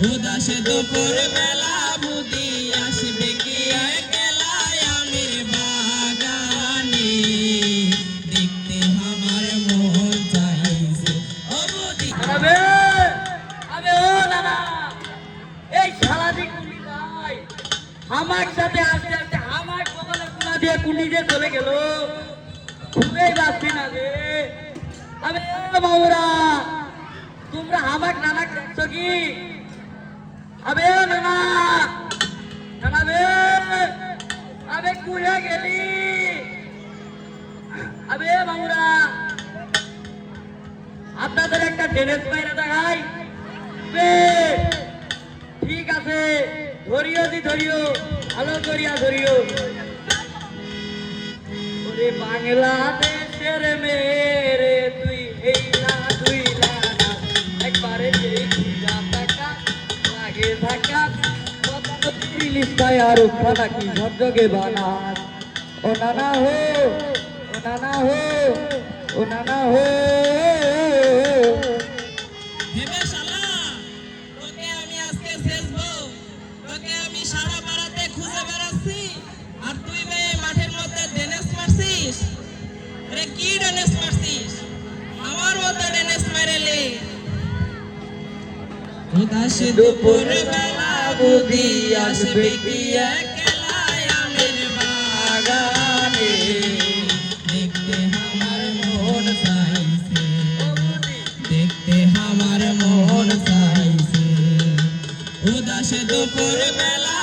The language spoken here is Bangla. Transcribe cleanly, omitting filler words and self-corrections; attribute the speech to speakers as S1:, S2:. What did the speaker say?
S1: উদাস দুপুর বেলা বুদি আসবে কি একলাই আমের বাগানে দেখতে আমার মন চাইছে ও বুদি
S2: আবে আবে ও নানা এই শালাদি কুলি ভাই আমার সাথে আসতে আসতে আমার কপালে কুলা দিয়ে কুলি যে চলে গেল খুবই বাঁচছি না রে আবে বাবুরা তোমরা আমার নানা দেখছো কি আবে নানা নানা বে আবে কুড়ে গেলি আবে বাবুরা আপনাদের একটা ডেনেস বাইরে দেখাই ঠিক আছে ধরিও দি ধরিও ভালো করিয়া ধরিও ওরে বাংলাদেশের মেরে তুই হেইলা তুই লানা একবারে যেই খুঁজা টাকা লাগে থাকা আর উঠানা কি ঝকঝকে বানাস ও নানা হো ও নানা হো ও নানা হো
S1: হেবে শালা তোকে আমি আজকে শেষবো তোকে আমি সারা পাড়াতে খুঁজে বেড়াচ্ছি আর তুই বে মাঠের মধ্যে ডেনেস মারছিস আরে কি ডেনেস মারছিস আমার মতো ডেনেস মেরেলে উদাস দুপুর বেলা বুদি আসবে কি একলাই আমের বাগানে দেখতে আমার মন চাইছে দেখতে আমার মন চাইছে উদাস দুপুর বেলা